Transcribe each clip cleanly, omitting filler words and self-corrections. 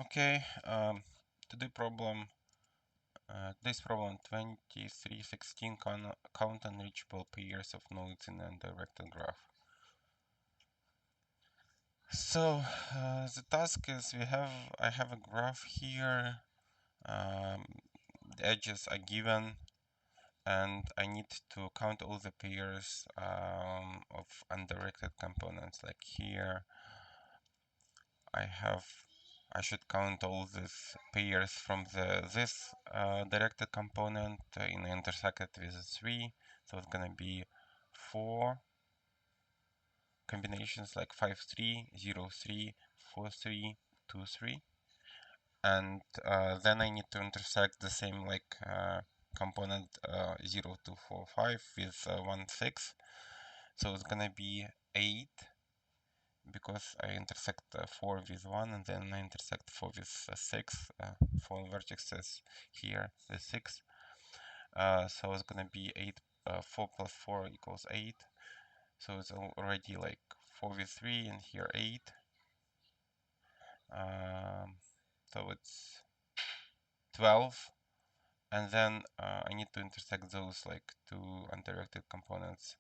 Okay, today problem. Today's problem 2316 count unreachable pairs of nodes in an undirected graph. So the task is I have a graph here. Um, the edges are given, and I need to count all the pairs of undirected components. Like here, I should count all these pairs from this directed component in intersected with 3. So it's gonna be 4 combinations like 5, 3, 0, 3, 4, 3, 2, 3. And then I need to intersect the same like component 0, 2, 4, 5 with 1, 6. So it's gonna be 8 because I intersect 4 with 1 and then I intersect 4 with 6, 4 vertices here with 6. So it's gonna be 8, 4 plus 4 equals 8. So it's already like 4 with 3 and here 8. So it's 12. And then I need to intersect those like two undirected components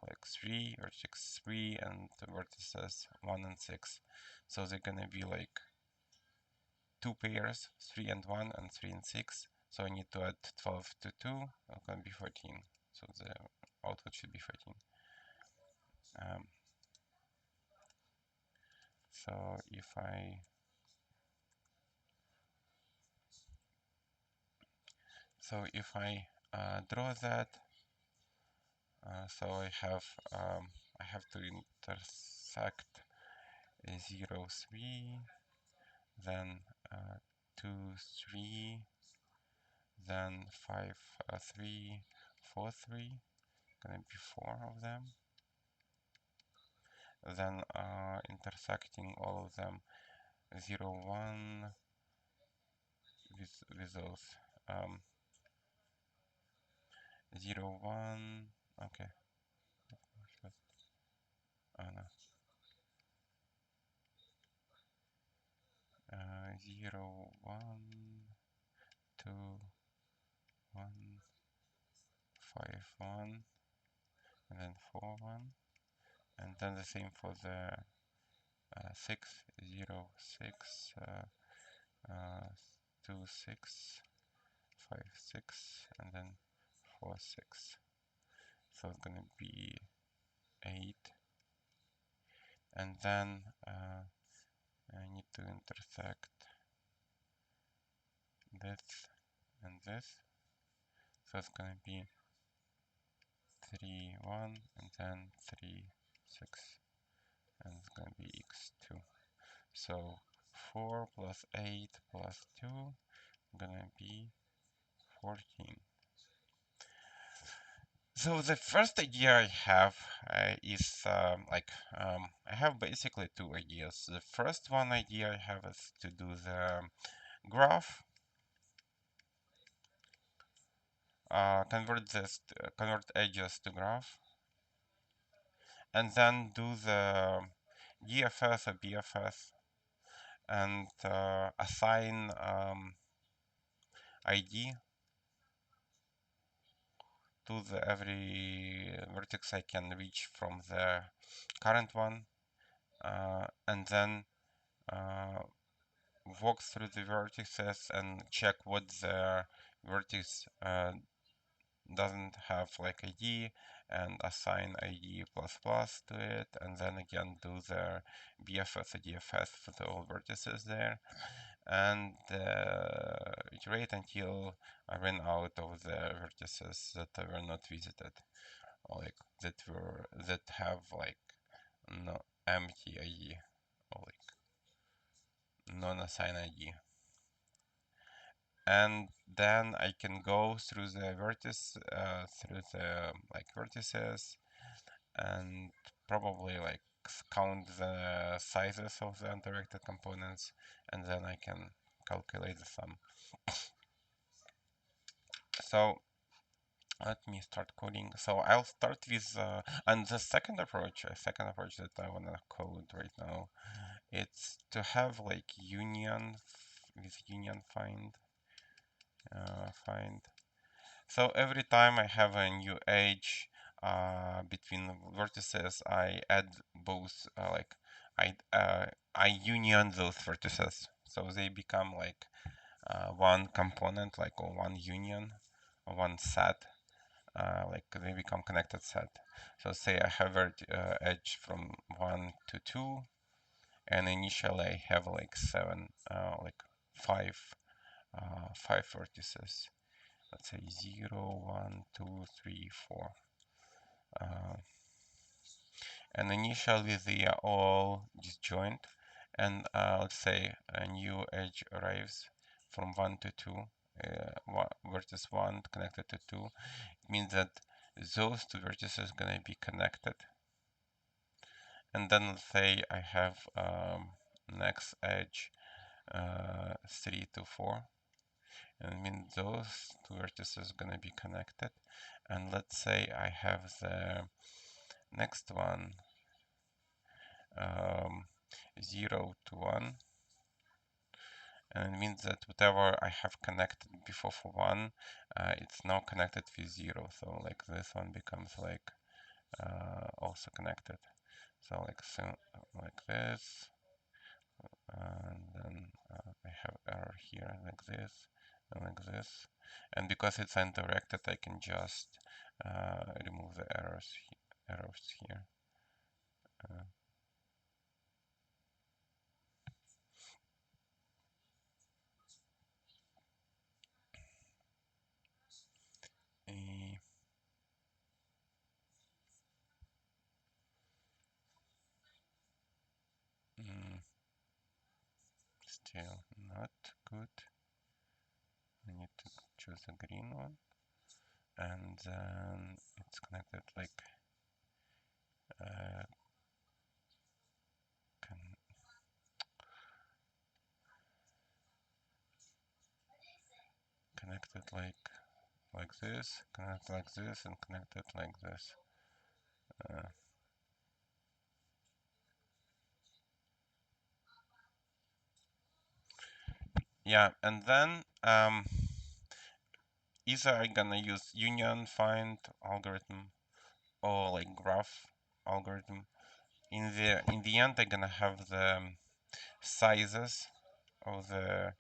like 3, vertex 3, and the vertices 1 and 6. So they're gonna be like 2 pairs, 3 and 1 and 3 and 6. So I need to add 12 to 2, it's gonna be 14. So the output should be 14. Um, so if I draw that, so I have to intersect 0, 3, then 2, 3, then 5, 3, 4, 3. Gonna be 4 of them. Then intersecting all of them 0, 1 with those 0, 1. Okay. Oh no. 0, 1, 2, 1, 5, 1, and then 4, 1, and then the same for the 6, 0, 6, 2, 6, 5, 6, and then 4, 6. So it's gonna be 8, and then I need to intersect this and this. So it's gonna be 3, 1, and then 3, 6, and it's gonna be x2. So 4 plus 8 plus 2 gonna be 14. So the first idea I have is I have basically two ideas. The first one idea I have is to do the graph, convert edges to graph, and then do the DFS or BFS and assign ID to the every vertex I can reach from the current one, and then walk through the vertices and check what the vertex doesn't have like ID and assign ID plus plus to it, and then again do the BFS or DFS for the all vertices there, and iterate until I ran out of the vertices that were not visited, like that have like no empty ID or like non-assigned ID. And then I can go through the vertices and probably like count the sizes of the undirected components, and then I can calculate the sum. So let me start coding. So I'll start with and the second approach that I want to code right now it's to have like union with union find. So every time I have a new edge between vertices, I add both I union those vertices, so they become like one component, like or one union, or one set, like they become connected set. So say I have edge from 1 to 2, and initially I have like five, five vertices. Let's say 0, 1, 2, 3, 4. And initially they are all disjoint. And let's say a new edge arrives from 1 to 2, vertex 1 connected to 2. It means that those two vertices are going to be connected. And then let's say I have next edge 3 to 4. And it means those two vertices are going to be connected. And let's say I have the next one 0 to 1, and it means that whatever I have connected before for 1, it's now connected with 0. So like this one becomes like also connected. So like this, and then I have error here like this and like this. And because it's undirected, I can just remove the errors here. Uh, Still not good. I need to choose a green one, and then it's connected like uh, connected like this, connect like this, and connected like this. Yeah, and then either I'm gonna use union find algorithm or like graph algorithm. In the end, I'm gonna have the sizes of the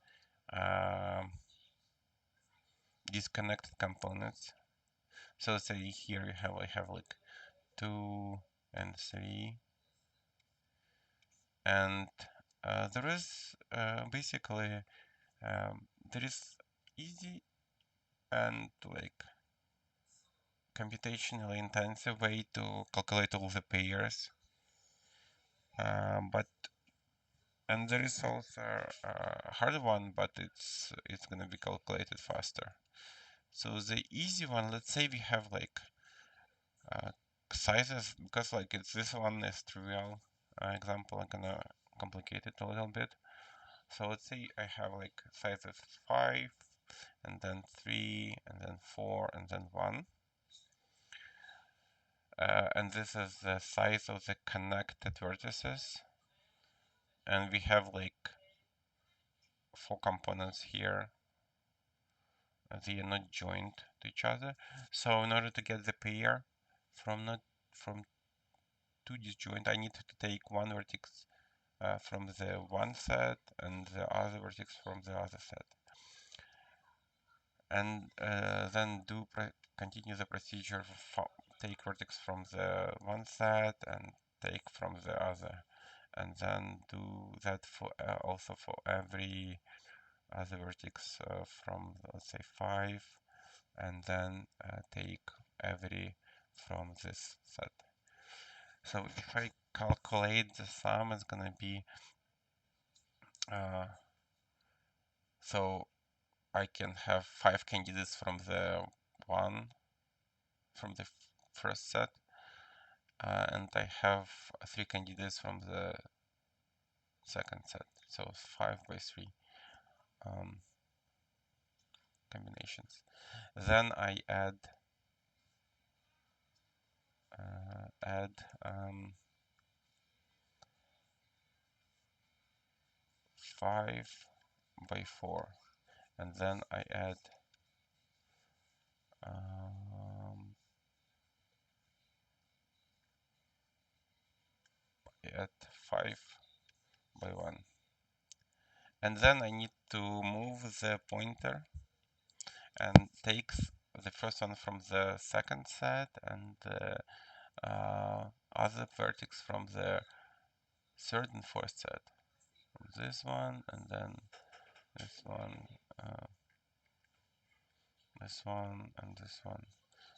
disconnected components. So say here I have like 2 and 3, and there is basically there is easy and like computationally intensive way to calculate all the pairs, but and there is also a hard one, but it's gonna be calculated faster. So the easy one, let's say we have like sizes, because like this one is trivial example, I'm gonna complicate it a little bit. So let's say I have like sizes 5, and then 3, and then 4, and then 1. And this is the size of the connected vertices. And we have like 4 components here. They are not joined to each other. So in order to get the pair from two disjoint, I need to take one vertex from the one set and the other vertex from the other set. And then continue the procedure, take vertex from the one set and take from the other, and then do that for also for every other vertex from, let's say, 5, and then take every from this set. So if I calculate the sum, it's gonna be so I can have 5 candidates from the first set, and I have 3 candidates from the second set. So 5 by 3 combinations. Then I add 5 by 4, and then I add 5 by 1, and then I need to move the pointer and takes the first one from the second set and the other vertex from the third and fourth set, from this one and then this one, this one and this one.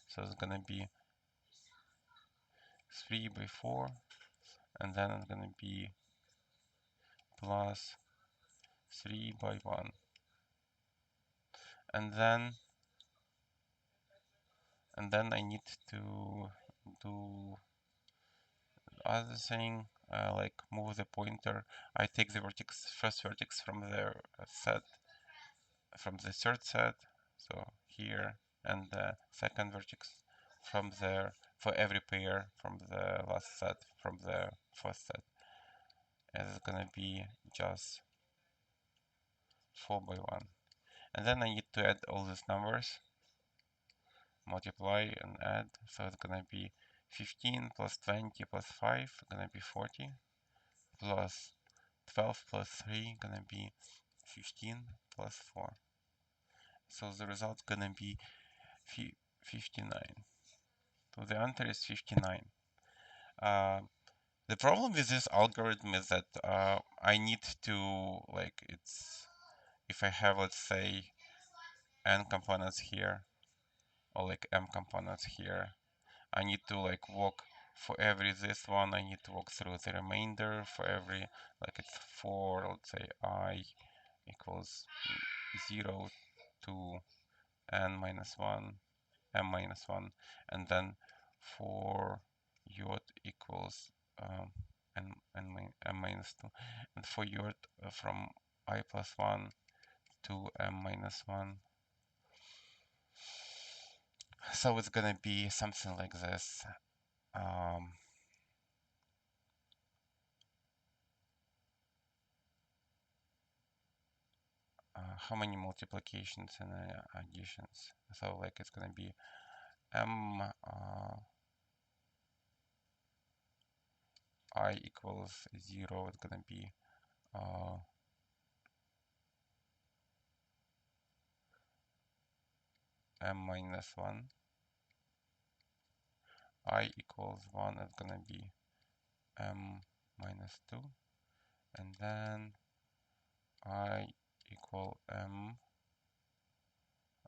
So it's gonna be 3 by 4, and then it's gonna be plus 3 by 1, and then I need to do other thing, like move the pointer. I take the first vertex from the set, from the third set, so here, and the second vertex from there for every pair from the last set, from the first set. It's gonna be just 4 by 1. And then I need to add all these numbers, multiply and add, so it's gonna be 15 plus 20 plus 5, gonna be 40, plus 12 plus 3, gonna be 15 plus 4. So the result gonna be 59. So the answer is 59. The problem with this algorithm is that I need to, like, if I have, let's say, n components here, or like m components here, I need to like walk for every this one, I need to walk through the remainder for every, like it's 4, let's say I equals 0 to n minus 1, m minus 1, and then for yod equals m minus 2, and for yod from I plus 1 to m minus 1. So it's gonna be something like this. How many multiplications and additions? So like it's gonna be m I equals 0. It's gonna be m minus 1. I equals 1. It's gonna be m minus 2, and then I equal m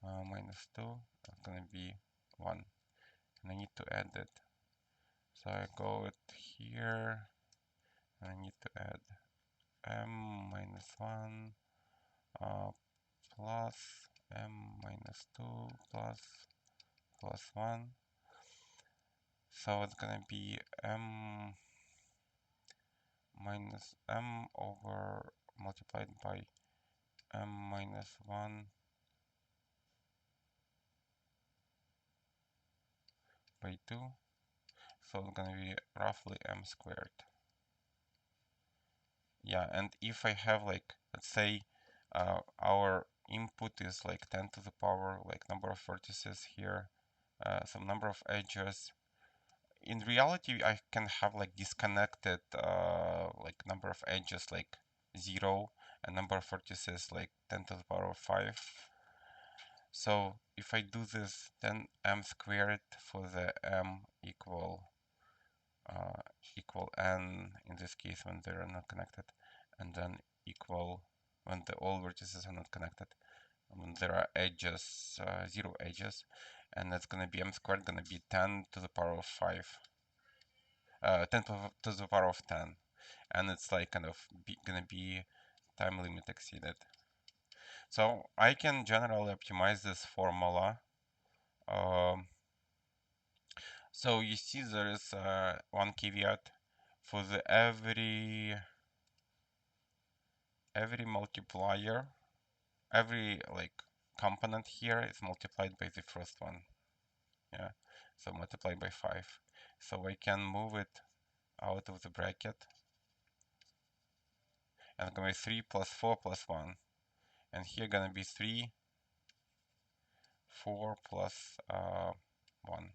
minus 2. It's gonna be 1, and I need to add it. So I go it here, and I need to add m minus 1 plus m minus 2 plus 1. So it's gonna be m minus m over multiplied by m minus 1 by 2. So it's gonna be roughly m squared. Yeah, and if I have like, let's say our input is like 10 to the power, like number of vertices here, some number of edges. In reality, I can have like disconnected like number of edges like 0 and number of vertices like 10 to the power of 5. So if I do this, then m squared for the m equal n in this case when they are not connected, and then equal when all vertices are not connected, when there are edges, 0 edges, and that's gonna be m squared gonna be 10 to the power of 5. 10 to the power of 10, and it's like kind of gonna be time limit exceeded. So I can generally optimize this formula. So you see there is one caveat for the every multiplier, every like component here is multiplied by the first one. Yeah, so multiply by 5. So I can move it out of the bracket. and it's gonna be 3 plus 4 plus 1, and here gonna be 3, 4 plus 1,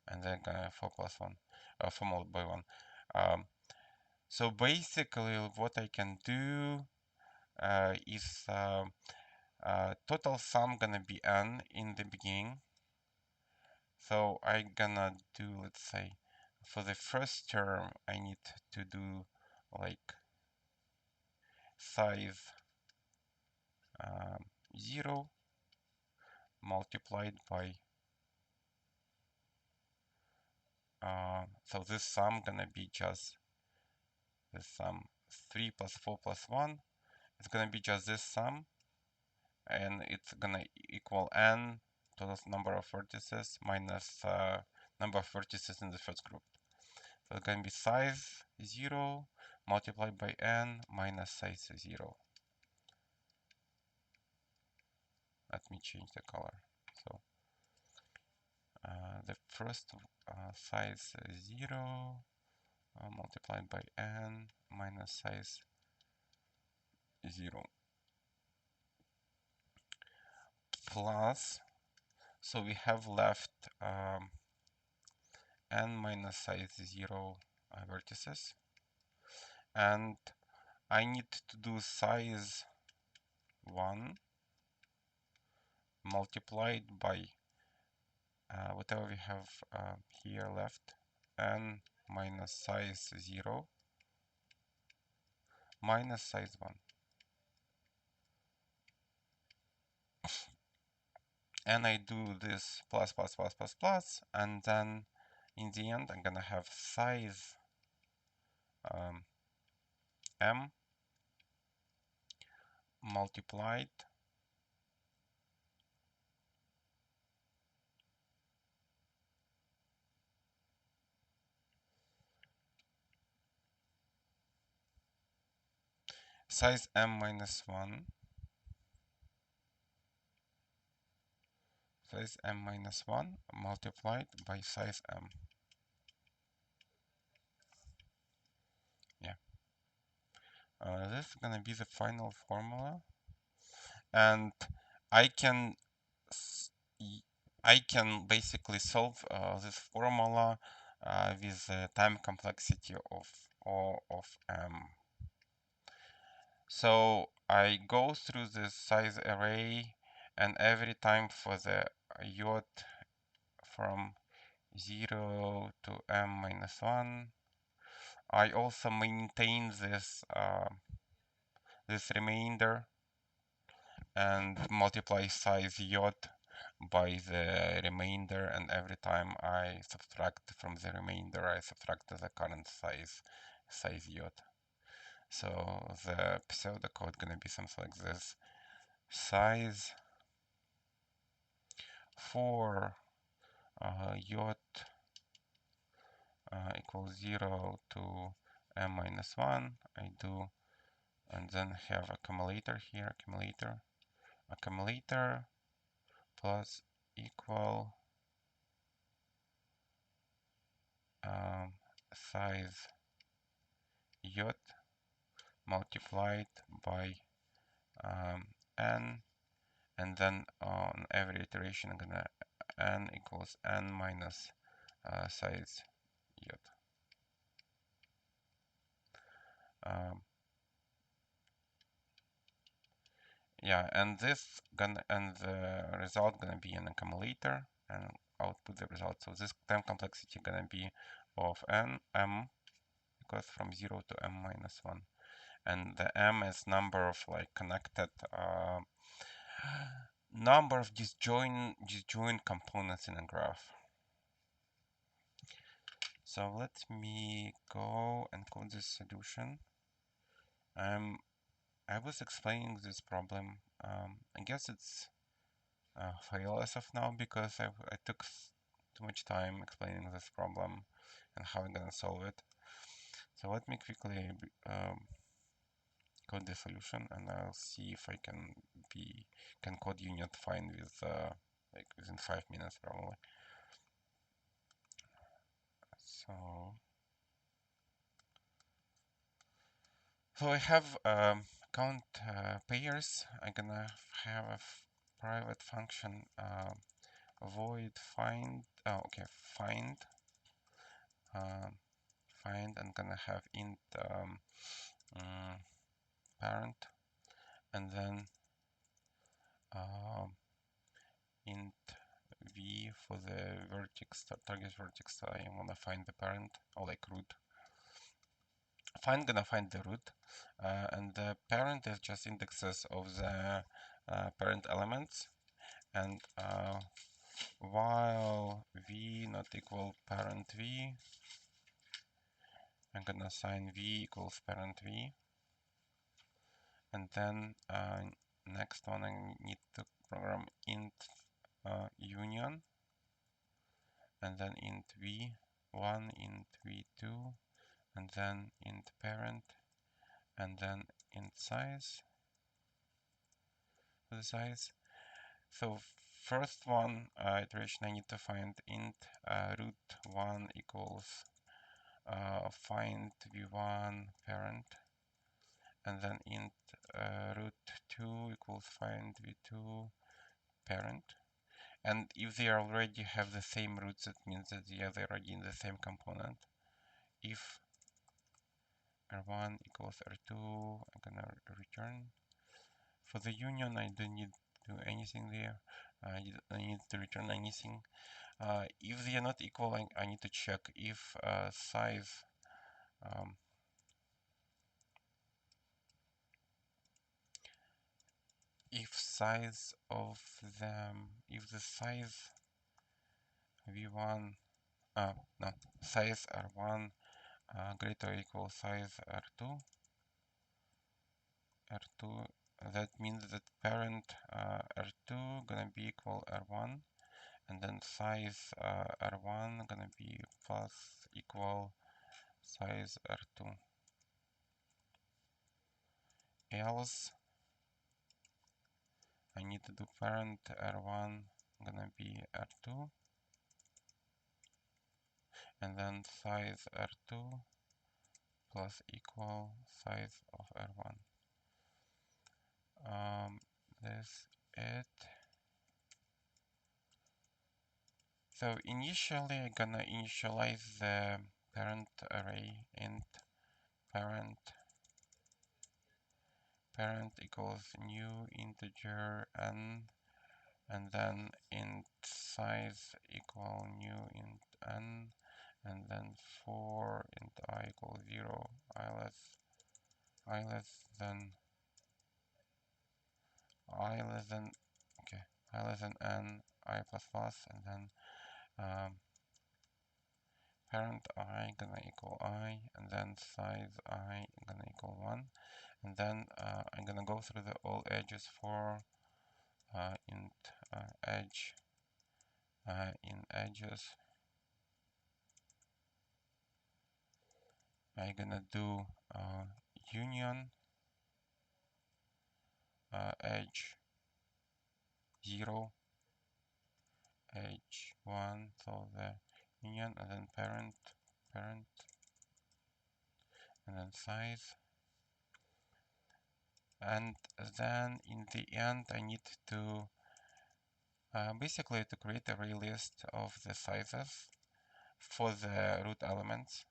and then 4 plus 1, 4 multiplied by 1. So basically what I can do is total sum gonna be n in the beginning. So I'm gonna do, let's say, for the first term, I need to do like size 0 multiplied by, so this sum gonna be just this sum 3 plus 4 plus 1. It's gonna be just this sum, and it's gonna equal n total number of vertices minus number of vertices in the first group. So it's gonna be size 0 multiplied by n minus size 0. Let me change the color. So the first size 0 multiplied by n minus size 0 plus, so we have left n minus size 0 vertices, and I need to do size 1 multiplied by whatever we have here left, n minus size 0 minus size 1. And I do this plus, plus, plus, plus, plus, and then in the end I'm gonna have size m multiplied size m minus 1, size m minus 1 multiplied by size m. Yeah, this is gonna be the final formula, and I can basically solve this formula with the time complexity of O of m. So I go through the size array, and every time for the yod from 0 to m minus 1, I also maintain this this remainder and multiply size yod by the remainder, and every time I subtract from the remainder, I subtract the current size yod. So the pseudocode gonna be something like this: size for yod equals 0 to m minus 1. I do, and then have accumulator here, accumulator plus equal size yod multiplied by n, and then on every iteration I'm gonna n equals n minus size yod. Yeah, and this gonna, and the result gonna be an accumulator, and output the result. So this time complexity gonna be of n m equals from 0 to m minus 1, and the m is number of like connected number of disjoint components in a graph. So let me go and code this solution. I was explaining this problem. I guess it's fail as of now because I took too much time explaining this problem and how I'm gonna solve it. So let me quickly code the solution, and I'll see if I can code unit fine with like within 5 minutes probably. So So I have count pairs. I'm gonna have a private function void find. Oh, okay, find. Um, find. I'm gonna have int mm, parent, and then um, int v for the vertex target vertex. I wanna find the parent, or like root. Gonna find the root, and the parent is just indexes of the parent elements, and while v not equal parent v, I'm gonna assign v equals parent v, and then next one I need to program int union, and then int v1, int v2, and then int parent, and then int size for the size. So first one iteration, I need to find int root1 equals find v1 parent, and then int root2 equals find v2 parent. And if they already have the same roots, it means that they're already in the same component. If r1 equals r2, I'm gonna return. For the union, I don't need to do anything there. I don't need to return anything. If they are not equal, I need to check if size of them, if the size v1, no, size r1 greater or equal size r2, that means that parent r2 gonna be equal r1, and then size r1 gonna be plus equal size r2. Else I need to do parent r1 gonna be r2, and then size r2 plus equal size of r1. This it. So initially I'm gonna initialize the parent array int parent equals new integer n, and then int size equal new int n, and then for int I equals 0, I less than okay, I less than n, I plus plus, and then parent I gonna equal I, and then size I gonna equal 1, and then I'm gonna go through all edges for int edge in edges. I'm gonna do union edge 0, edge 1, so the union, and then parent, and then size. And then in the end, I need to basically to create a array list of the sizes for the root elements.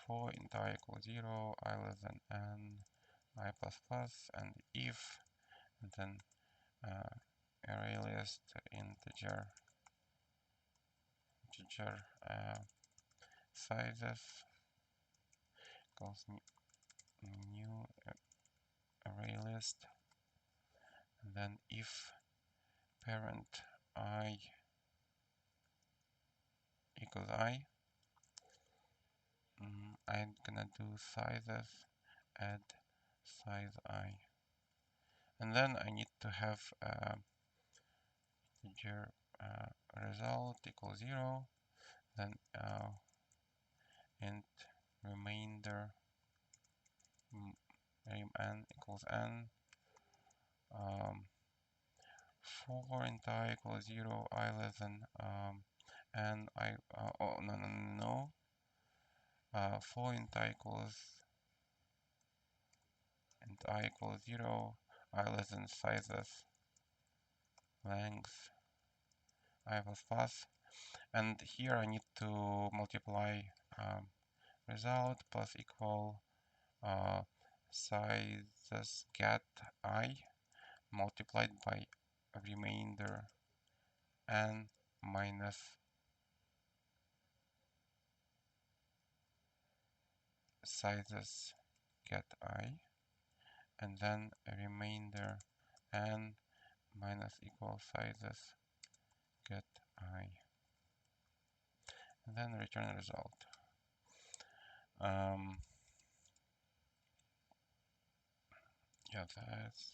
For int I equals 0, I less than n, I plus plus, and if, and then array list integer sizes equals new array list, and then if parent I equals I, I'm gonna do sizes add size I, and then I need to have integer result equals 0, then int remainder n equals n, for int I equals 0, I less than n, I oh no, for int I equals and I equals 0, I less than sizes, length, I plus plus, and here I need to multiply result plus equal sizes get I multiplied by remainder n minus sizes get I, and then a remainder n minus equal sizes get I, and then return result. Yeah, that's,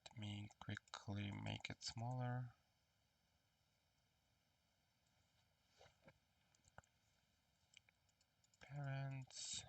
let me quickly make it smaller. Parents.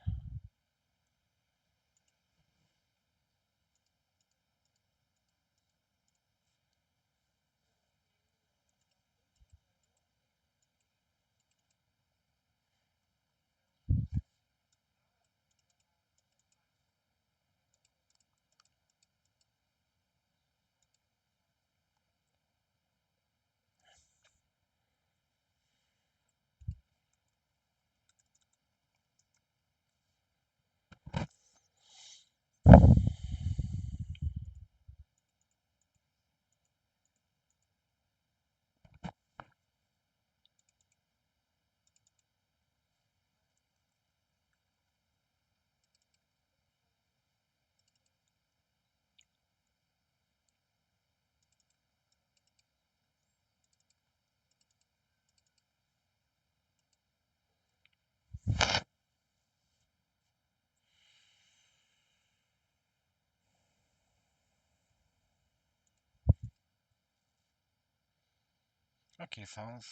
Okay, sounds.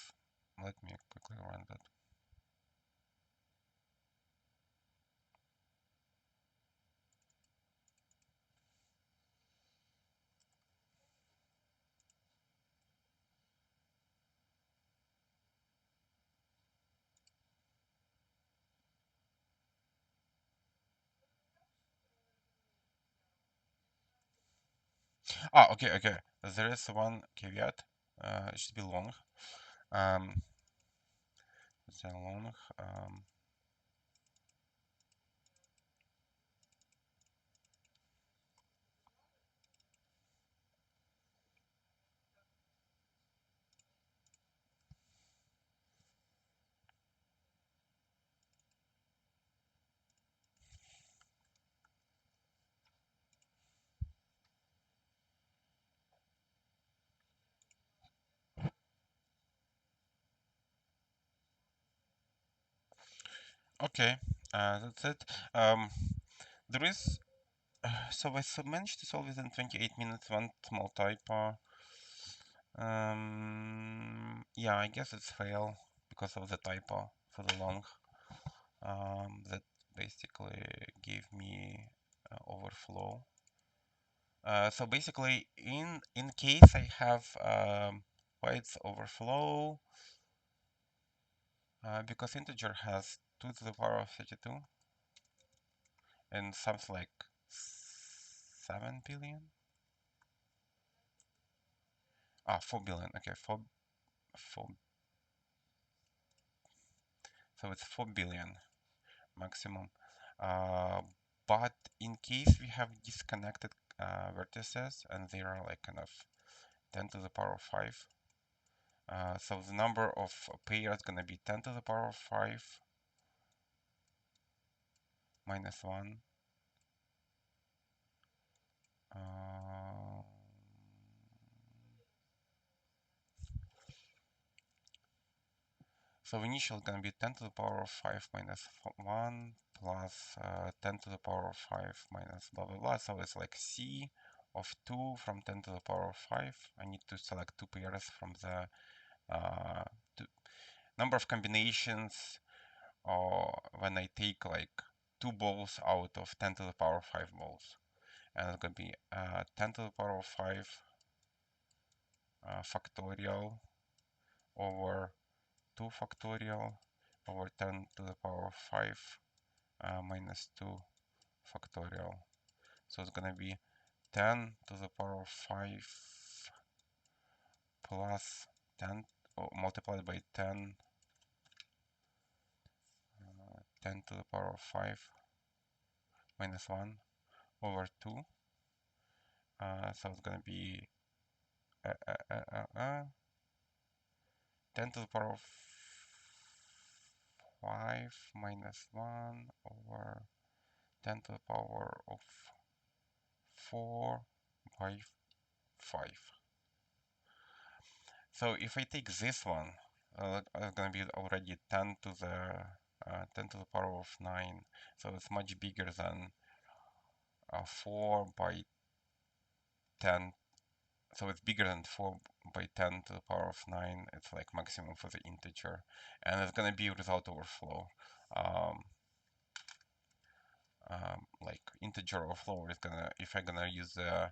Let me quickly run that. Ah, okay, okay. There is one caveat. It should be long. Um, it's a long. Okay, that's it. There is. So I managed to solve within 28 minutes. One small typo. Yeah, I guess it's fail because of the typo for the long. That basically gave me overflow. So basically, in case I have why it's overflow, because integer has 2 to the power of 32 and something like 7 billion. 4 billion. Okay, 4. So it's 4 billion maximum. But in case we have disconnected vertices and they are like kind of 10 to the power of 5, so the number of pairs is gonna be 10 to the power of 5 minus 1. So initial is gonna be 10 to the power of 5 minus 1 plus 10 to the power of 5 minus blah blah blah. So it's like C of 2 from 10 to the power of 5. I need to select 2 pairs from the number of combinations, or when I take like 2 balls out of 10 to the power of 5 balls. And it's gonna be 10 to the power of 5 factorial over 2 factorial over 10 to the power of 5 minus 2 factorial. So it's gonna be 10 to the power of 5 plus 10 multiplied by 10, 10 to the power of 5 minus 1 over 2. So it's gonna be 10 to the power of 5 minus 1 over 10 to the power of 4 by 5. So if I take this one, it's going to be already 10 to the power of 9. So it's much bigger than 4 by 10. So it's bigger than 4 by 10 to the power of 9. It's like maximum for the integer. And it's going to be without overflow. Like integer overflow is gonna, if I'm gonna use the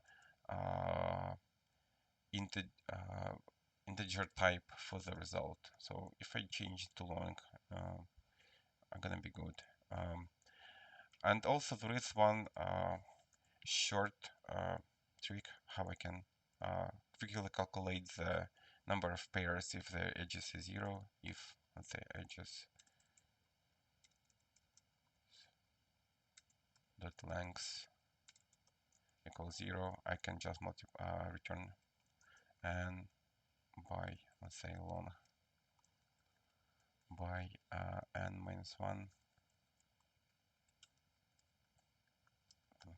integer type for the result. So if I change it to long, I'm gonna be good. And also there is one short trick how I can quickly calculate the number of pairs if the edges is 0. If, let's say, edges dot length equals 0, I can just return n by, let's say, long by n minus 1,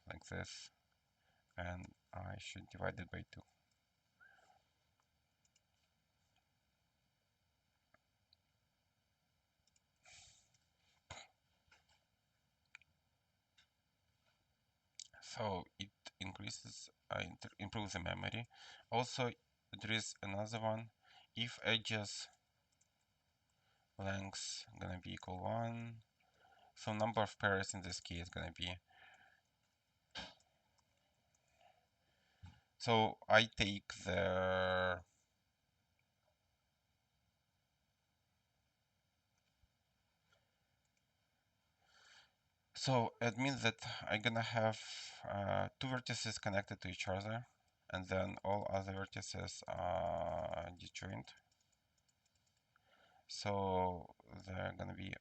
like this, and I should divide it by 2. So it increases, improves the memory. Also, there is another one. If edges length gonna be equal 1, so number of pairs in this case gonna be. So I take the so it means that I'm gonna have 2 vertices connected to each other, and then all other vertices are disjoint. So they're gonna be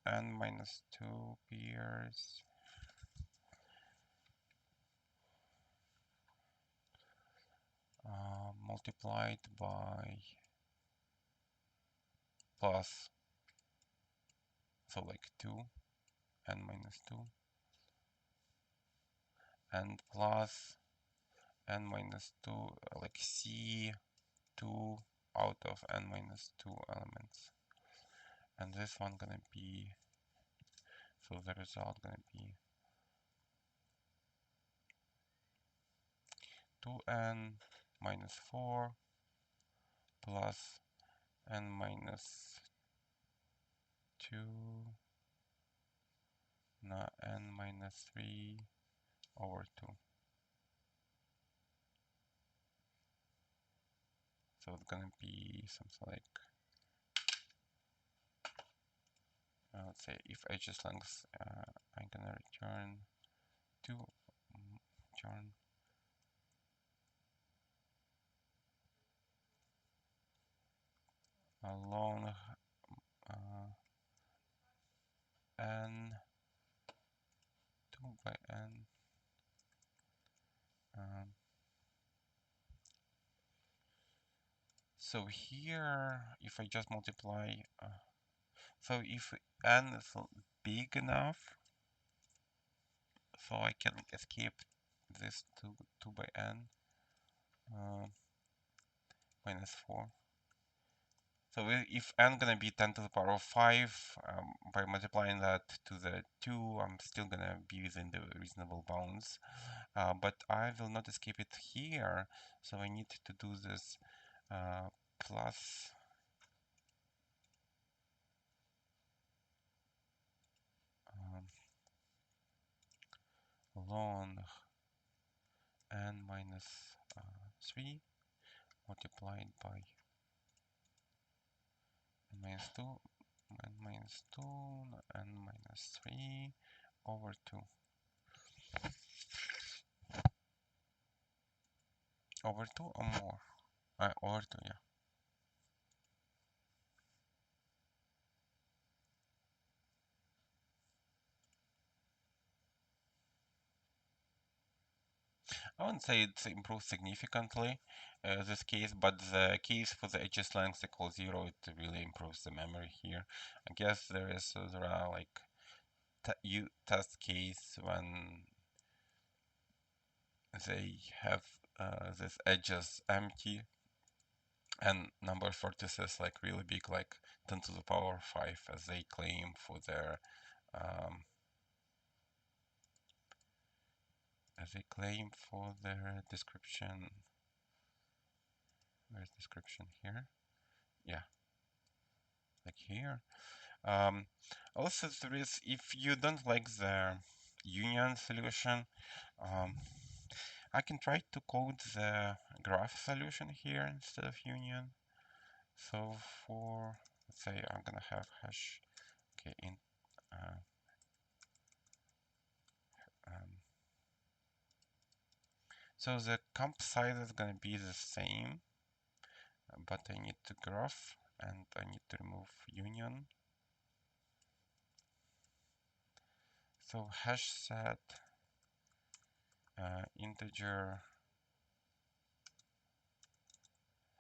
n minus 2 pairs multiplied by plus, so like 2, n minus 2, and plus n minus 2, like C2 out of n minus 2 elements. And this one gonna be, so the result gonna be 2n minus 4 plus n minus 2, n minus 3 over 2. So it's gonna be something like, let's say, if edges length, I'm gonna return 2, return long n 2 by n. So here, if I just multiply, so if n is big enough, so I can escape this 2 by n minus 4. So if n gonna be 10 to the power of 5, by multiplying that to the 2, I'm still gonna be within the reasonable bounds. But I will not escape it here, so I need to do this plus ln n minus 3 multiplied by n minus 2, n minus 2, n minus 3 over 2. over 2 or more? Over 2, yeah. I wouldn't say it's improved significantly, this case, but the case for the edges length equals 0, it really improves the memory here. I guess there are like test case when they have this edges empty and number of vertices like really big, like 10 to the power 5, as they claim for their um, description. Where's description here? Yeah, like here. Also, there is, if you don't like the union solution, I can try to code the graph solution here instead of union. So for, let's say I'm gonna have hash, okay, in so the comp size is gonna be the same, but I need to graph and I need to remove union. So hash set integer,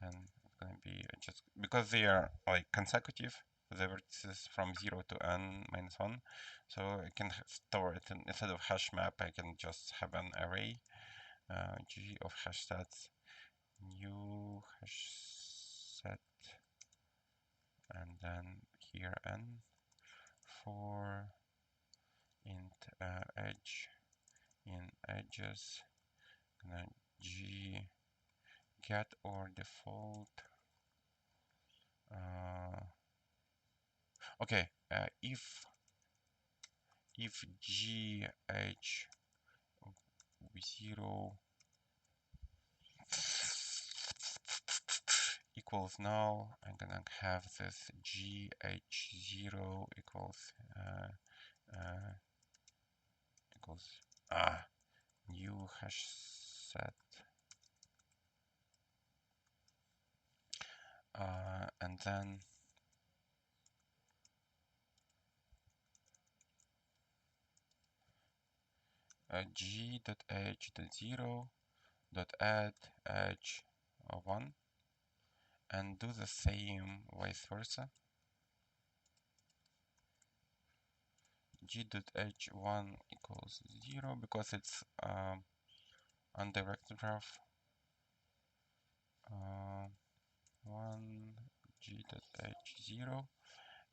and it's gonna be just because they are like consecutive, the vertices from 0 to n minus 1, so I can store it instead of hash map. I can just have an array g of hash sets, new hash set, and then here n for int edge in edges, gonna g get or default. Okay, if g h 0 equals null, I'm gonna have this gh0 equals new hash set, and then g.h.0.add edge 1, and do the same vice versa. g.h1 equals 0 because it's undirected graph. 1 g.h0,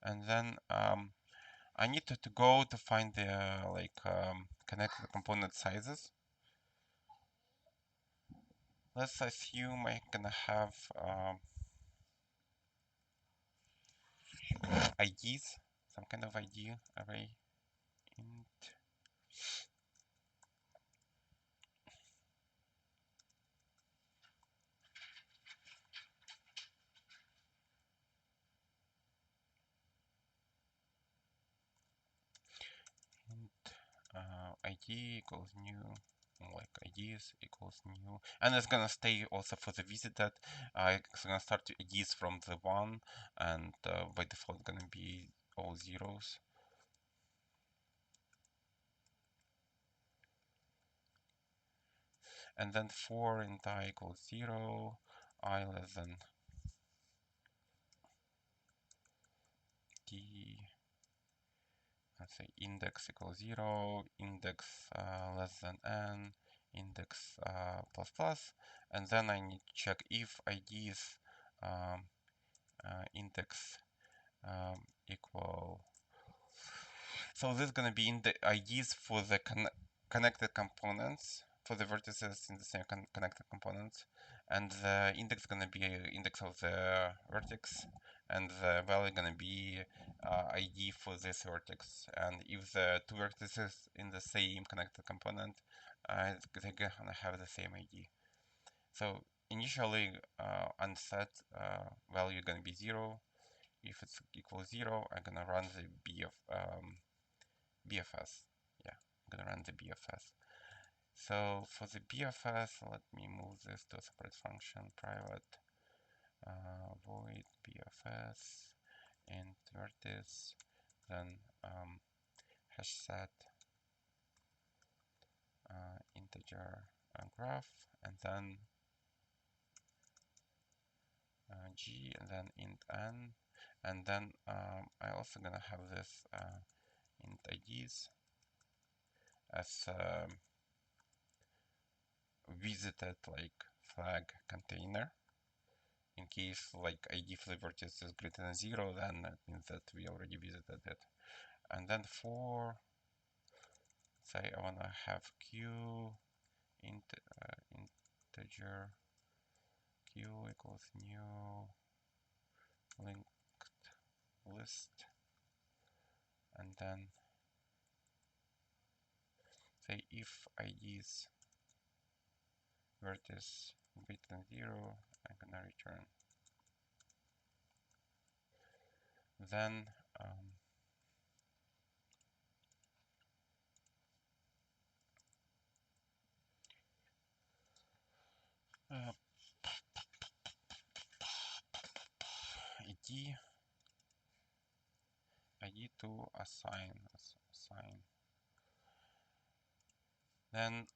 and then I need to go to find the connected component sizes. Let's assume I'm gonna have IDs, some kind of ID array, int ID equals new, like IDs equals new, and it's gonna stay also for the visited. It's gonna start IDs from the 1, and by default gonna be all zeros. And then for int I equals 0, I less than d, let's say index equals 0, index less than n, index plus plus, and then I need to check if IDs index equal. So this is going to be in the IDs for the connected components, for the vertices in the same connected components, and the index is going to be index of the vertex, and the value going to be ID for this vertex. And if the two vertices in the same connected component, they're going to have the same ID. So initially unset value going to be 0. If it's equals 0, I'm going to run the BFS. Yeah, I'm going to run the BFS. So for the BFS, let me move this to a separate function, private void BFS int vertex, then hash set integer graph, and then g, and then int n, and then I also gonna have this int IDs as visited like flag container. In case like ID for the vertex is greater than 0, then that means that we already visited it. And then for, say I wanna have q integer q equals new linked list, and then say if IDs vertex greater than 0, I'm gonna return. Then ID to assign. Then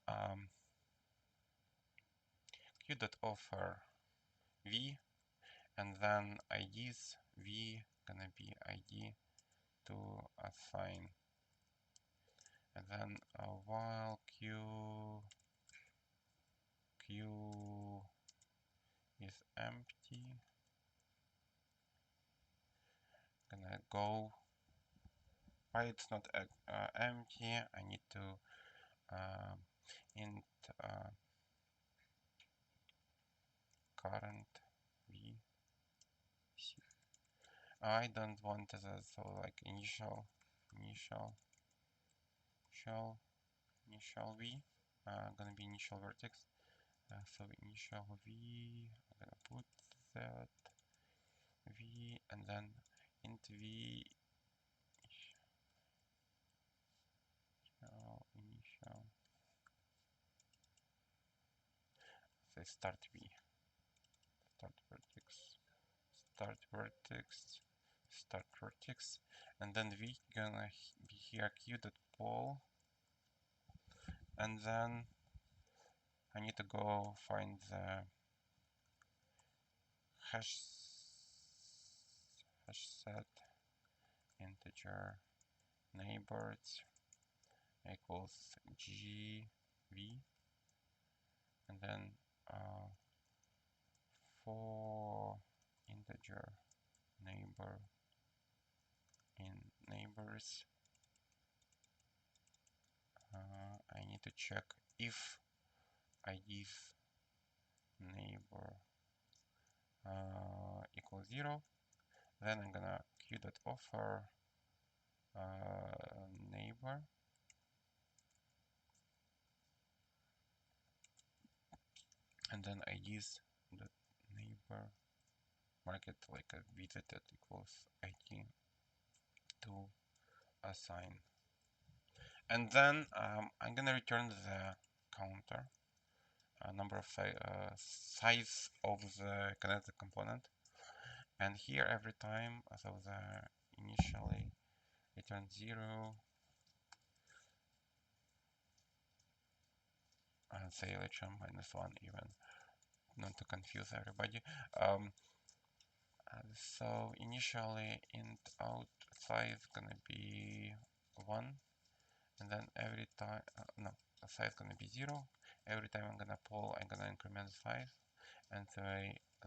q.offer v, and then IDs v gonna be ID to assign, and then while q is empty, gonna go. Why it's not empty? I need to int current v. I don't want that, so like initial v, gonna be initial vertex. So initial v, I'm gonna put that v, and then int v initial, say start v, start vertex, and then v gonna be here q.poll, and then I need to go find the hash set integer neighbors equals gv, and then for integer neighbor in neighbors, I need to check if ID's neighbor equals 0, then I'm gonna q.offer neighbor, and then ID's neighbor mark it like a visited equals ID to assign, and then I'm gonna return the counter number of size of the connected component, and here every time, so the initially return 0, and say electron -1 even, not to confuse everybody. So initially int out size gonna be 1, and then every time no, size gonna be 0. Every time I'm gonna poll, I'm gonna increment size, and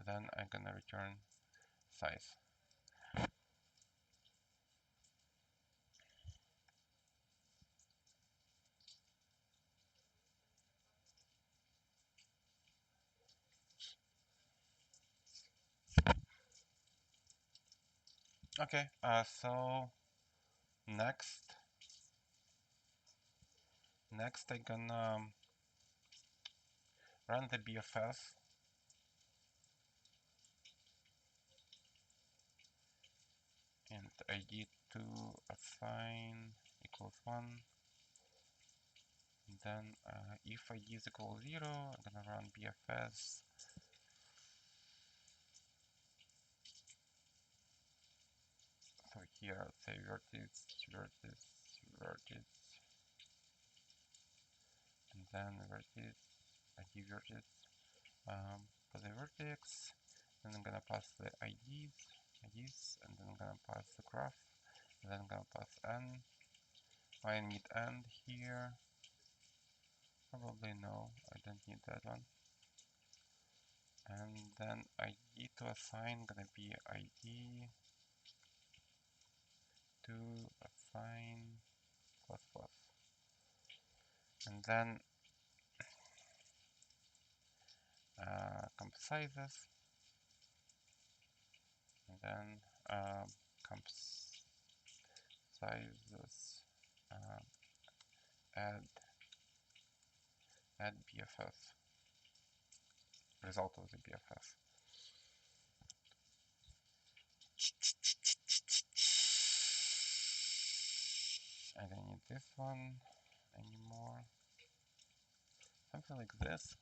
then I'm gonna return size. Okay, so next I'm gonna run the BFS, and ID to assign equals 1, And then if ID is equal 0, I'm gonna run BFS. So here, say vertex, vertex, vertex, and then vertex, ID vertex, for the vertex, then I'm gonna pass the IDs, and then I'm gonna pass the graph, and then I'm gonna pass n. I need end here. Probably no, I don't need that one. And then ID to assign gonna be ID to assign plus plus. And then comp sizes, and then comp sizes add BFS, result of the BFS. I don't need this one anymore. Something like this.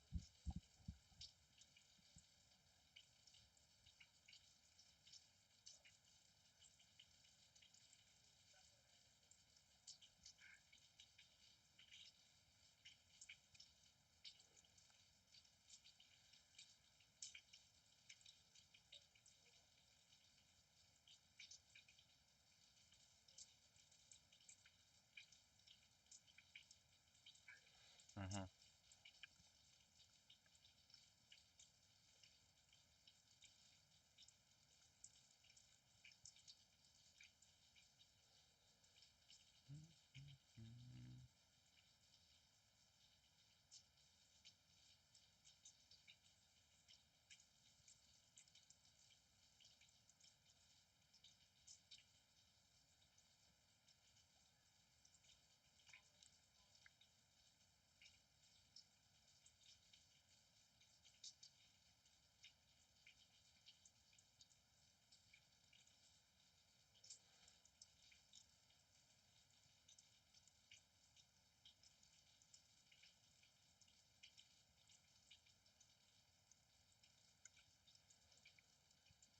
Mm-hmm.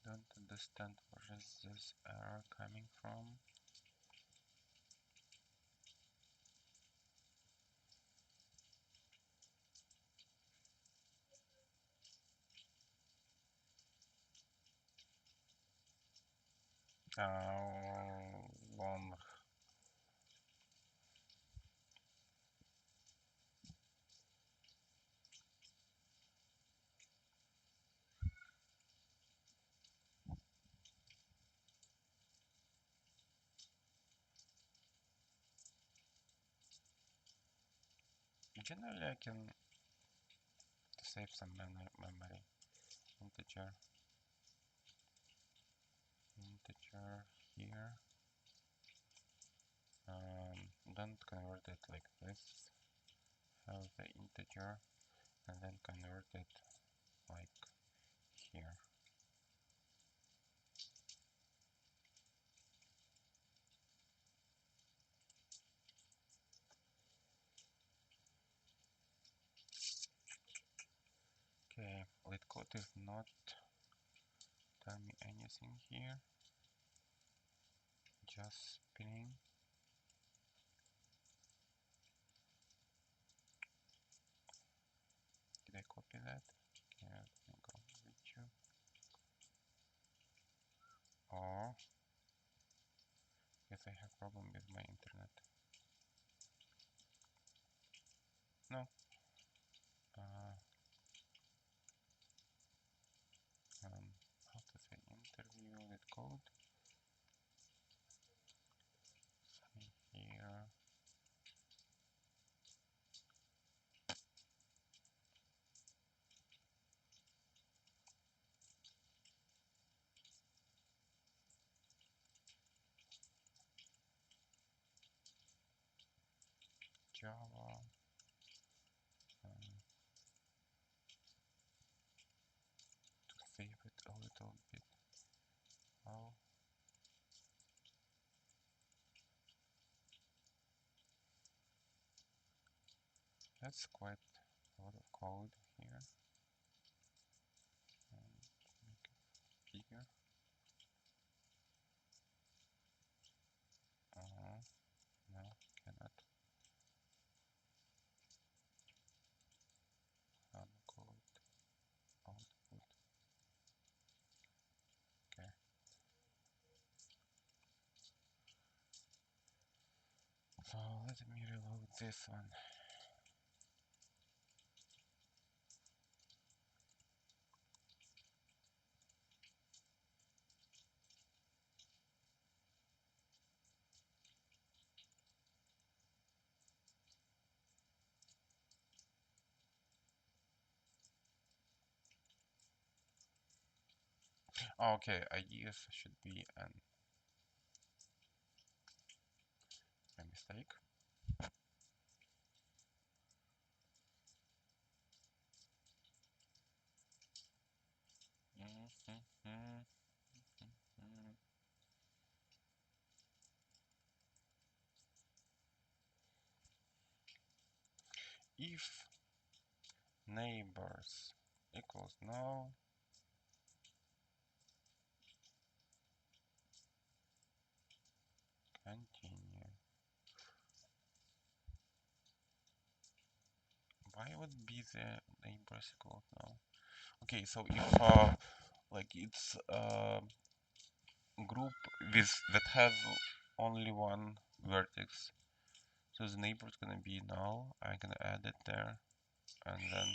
Don't understand where is this error coming from. Long. Generally, I can save some memory. Integer here. Don't convert it like this. Have the integer and then convert it like here. Okay, Leetcode is not telling me anything here. Just spinning. Did I copy that? Okay, let me go with you. Or guess I have problem with my internet. No. How to say interview Leetcode. Here. Java. To save it a little bit. Oh. That's quite a lot of code here. And make it bigger. No, cannot. Uncode output. Okay. So let me reload this one. Oh, okay, ideas should be a mistake. If neighbors equals no, continue. Why would be the neighbors equal no? Okay, so if like it's a group that has only one vertex, so the neighbor is gonna be null. I'm gonna add it there, and then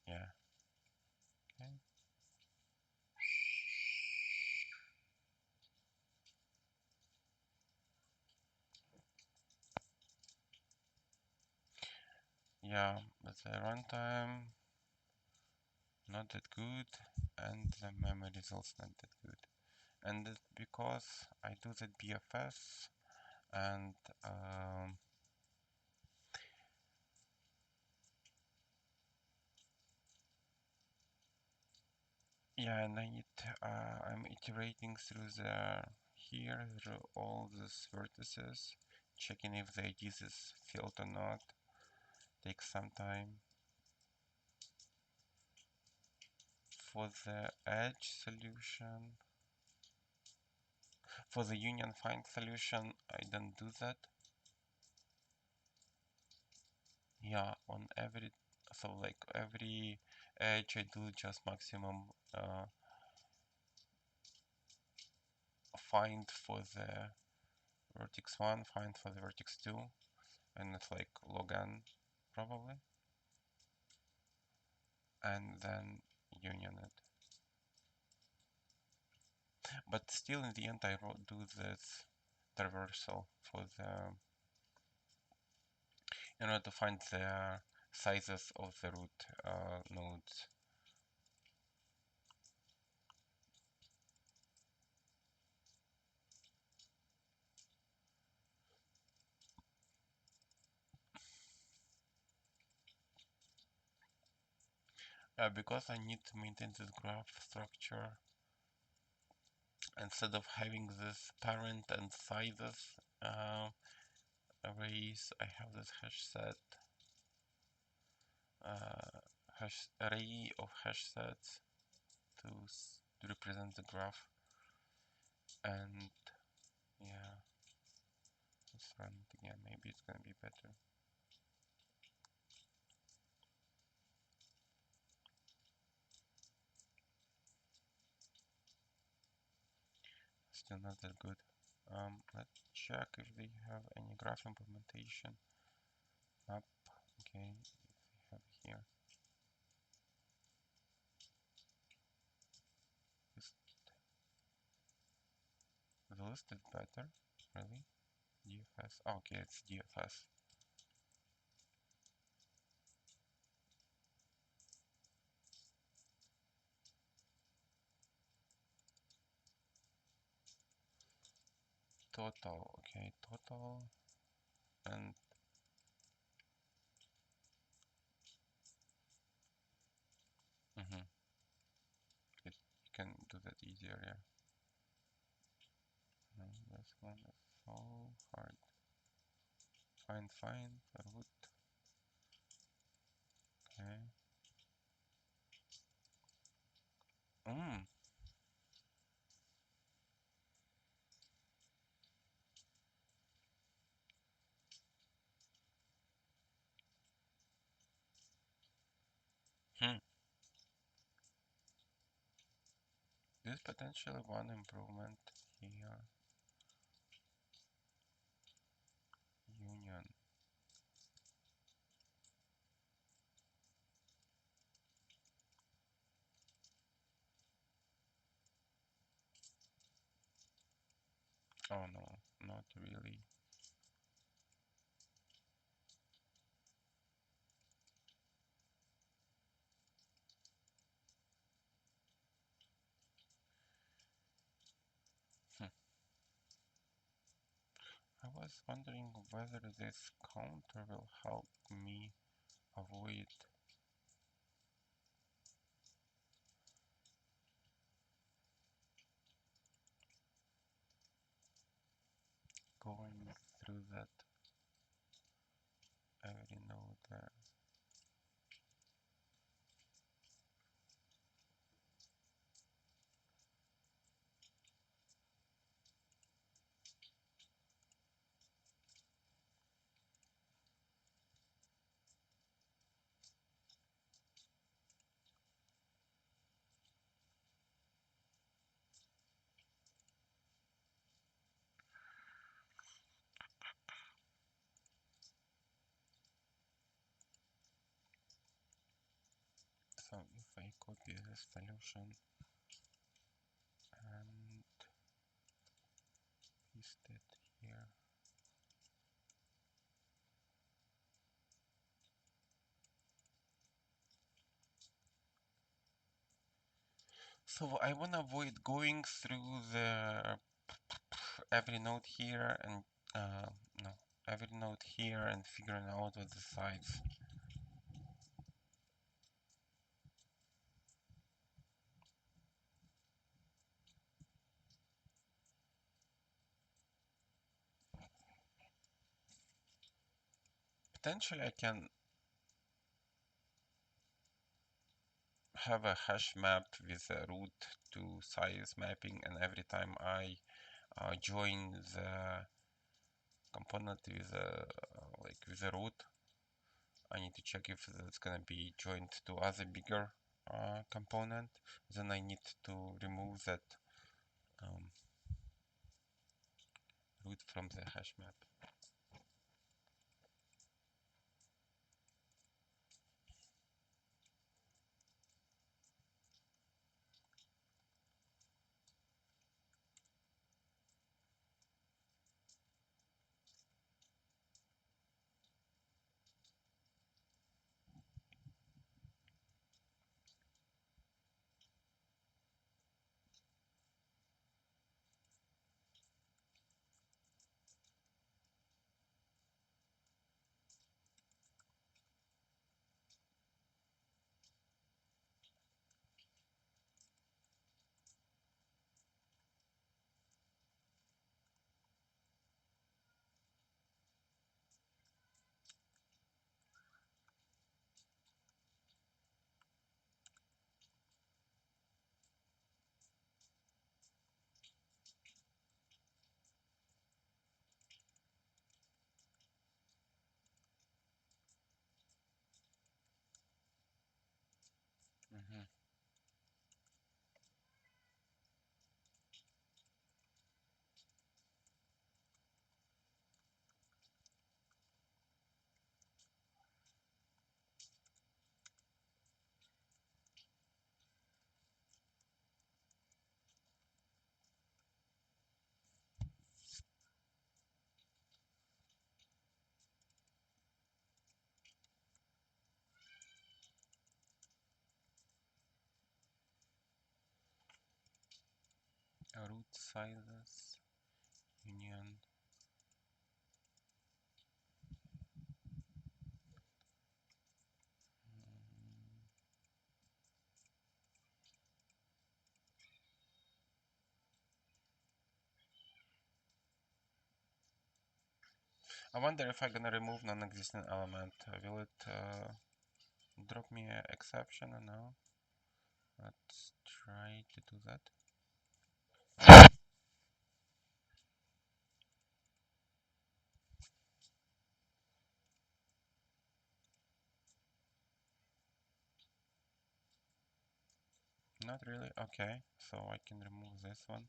yeah. Okay. Yeah, but the runtime not that good, and the memory is also not that good. And it's because I do the BFS, and yeah, and I'm iterating through through all these vertices, checking if the IDs is filled or not. Takes some time. For the edge solution, for the union find solution, I don't do that. Yeah, on every, so like every edge I do just maximum find for the vertex 1, find for the vertex 2, and it's like log n probably, and then union it. But still in the end I do this traversal for in order to find the sizes of the root nodes. Because I need to maintain this graph structure, instead of having this parent and sizes arrays, I have this hash set, array of hash sets to represent the graph. And yeah, let's run it again. Maybe it's gonna be better. Still not that good. Let's check if they have any graph implementation. Up, okay, if we have here. The list is better, really. DFS, okay, it's DFS. Total, okay, total, and you can do that easier, yeah. No, this one is so hard. Find root. There's potentially one improvement here. Union. Oh no, not really. I was wondering whether this counter will help me avoid going through that every node there. So if I copy this solution and paste it here. So I want to avoid going through the every node here and no, every node here and figuring out what the size. Potentially I can have a hash map with a root to size mapping, and every time I join the component with a with a root, I need to check if it's gonna be joined to other bigger component. Then I need to remove that root from the hash map. Mm-hmm. Root sizes, union. I wonder if I'm gonna remove non-existent element. Will it drop me an exception or no? Let's try to do that. Not really. Okay, so I can remove this one.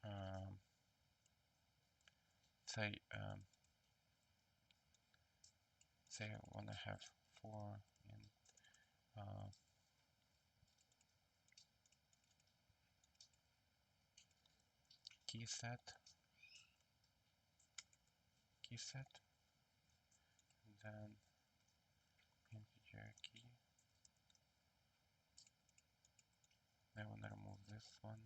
Um, say say I want to have 4 in key set, and then integer key. I want to remove this one.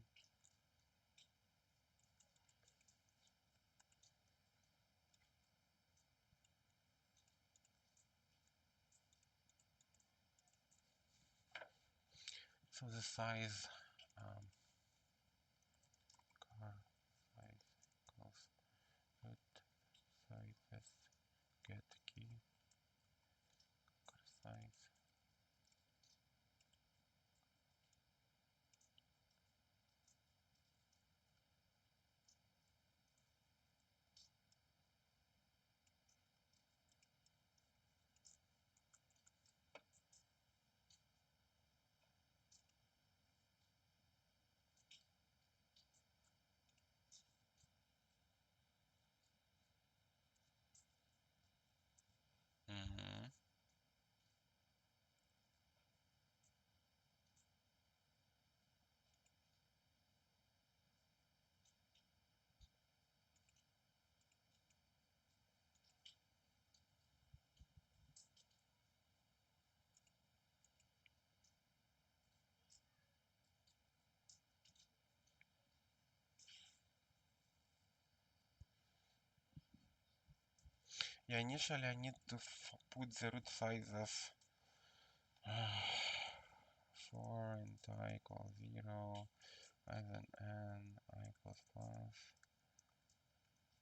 So the size car size equals root sizes get key car size. Mm-hmm. Yeah, initially I need to put the root size as 4 and I equals 0, and then n I plus plus,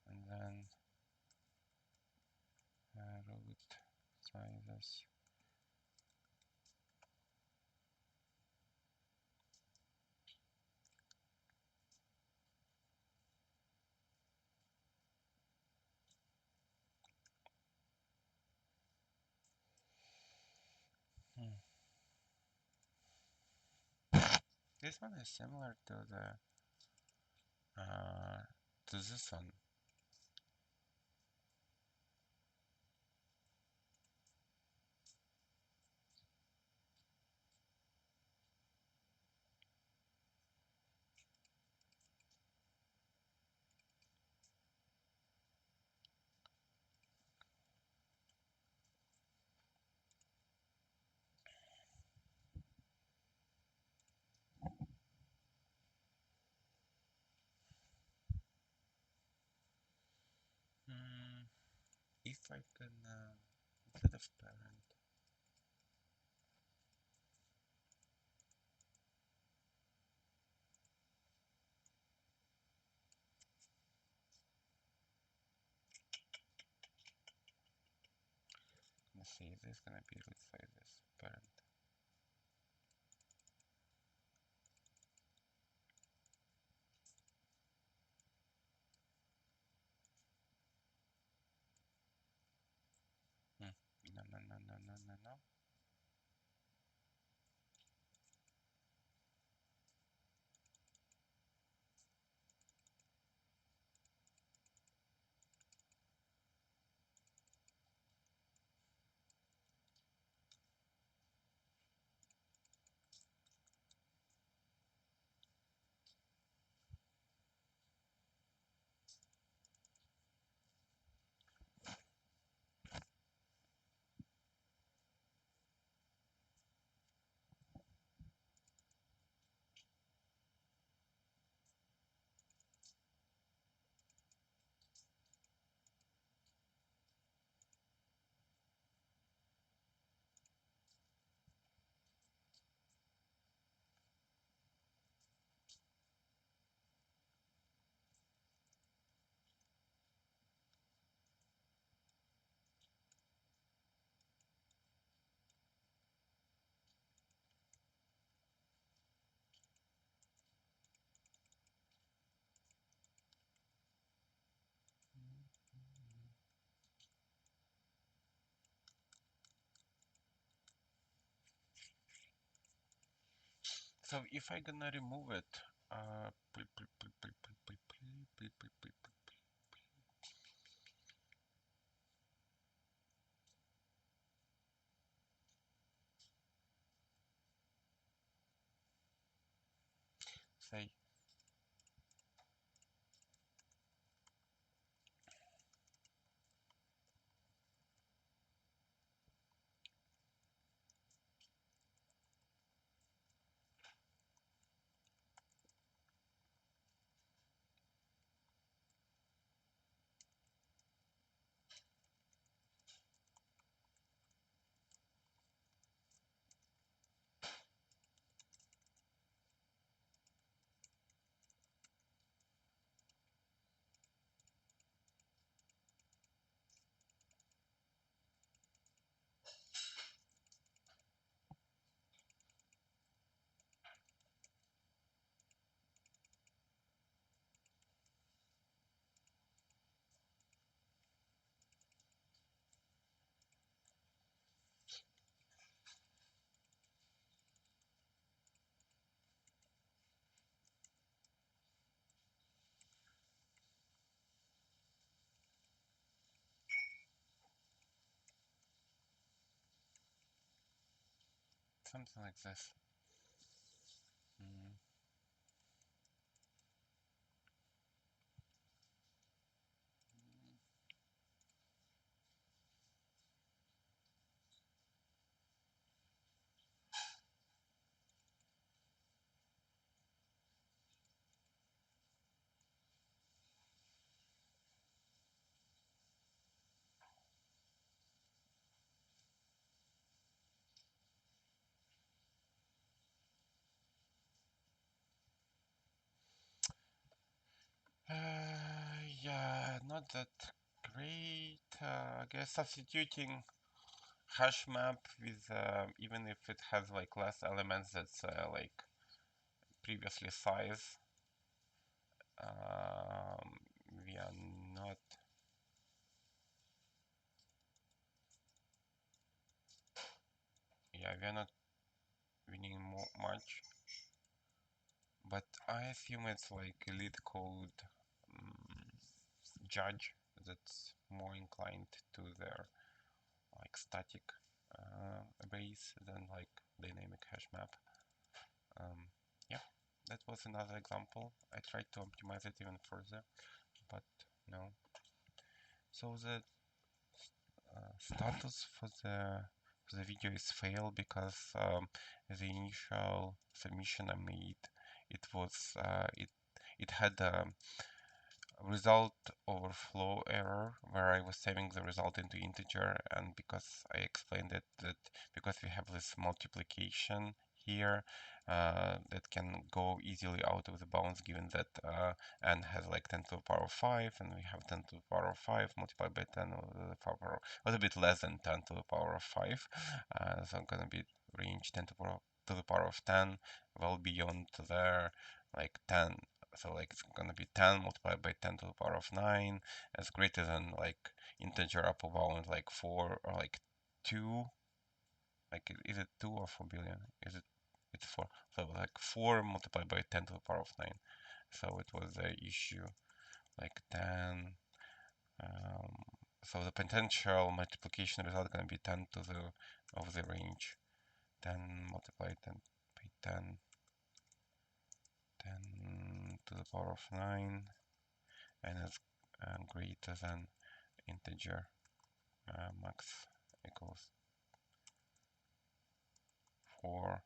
and then root sizes. This one is similar to this one. If I can instead of parent, let's see, this is gonna be root sizes parent. No, no, no, no, no, no, no. So if I gonna remove it, say something like this. Mm. Yeah, not that great. I guess substituting hash map with even if it has like less elements that's like previously size. We are not. Yeah, we are not winning much. But I assume it's like a Leetcode judge that's more inclined to their like static arrays than like dynamic hash map. Yeah, that was another example. I tried to optimize it even further, but no. So the status for the video is fail because the initial submission I made, it was it had a result overflow error where I was saving the result into integer, and because I explained it that because we have this multiplication here that can go easily out of the bounds given that n has like 10 to the power of 5 and we have 10 to the power of 5 multiplied by 10 to the power a little bit less than 10 to the power of 5, so I'm gonna be range 10 to the power of 10 well beyond there, like 10. So like it's gonna be 10 multiplied by 10 to the power of 9 is greater than like integer upper bound like 4 or like 2. Like is it 2 or 4 billion? Is it? It's 4. So like 4 multiplied by 10 to the power of 9. So it was the issue like 10. So the potential multiplication result gonna be 10 to the of the range. 10 multiplied 10 by 10. 10 to the power of 9 and it's greater than integer max equals 4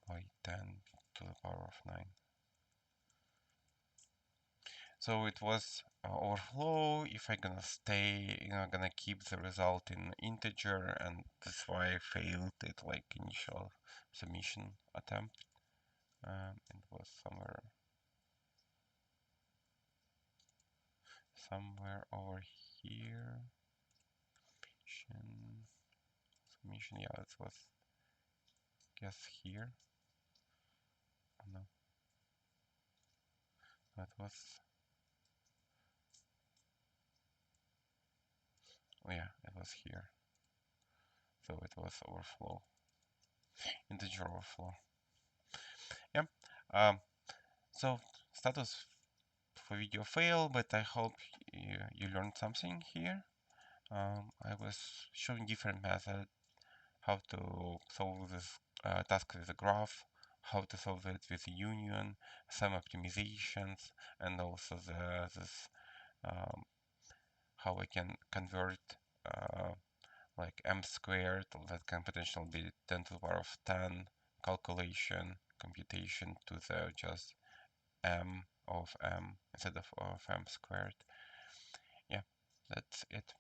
by 10 to the power of 9. So it was overflow. If I'm gonna stay, gonna keep the result in integer, and that's why I failed it like initial submission attempt. It was somewhere over here. Submission, yeah, it was, guess here. Oh, no, that was, oh yeah, it was here. So it was overflow, integer overflow. Yeah. So status for video fail, but I hope you learned something here. I was showing different methods, how to solve this task with a graph, how to solve it with a union, some optimizations, and also this how I can convert like m squared, that can potentially be 10 to the power of 10 calculation computation to the just m of m instead of m squared. Yeah, that's it.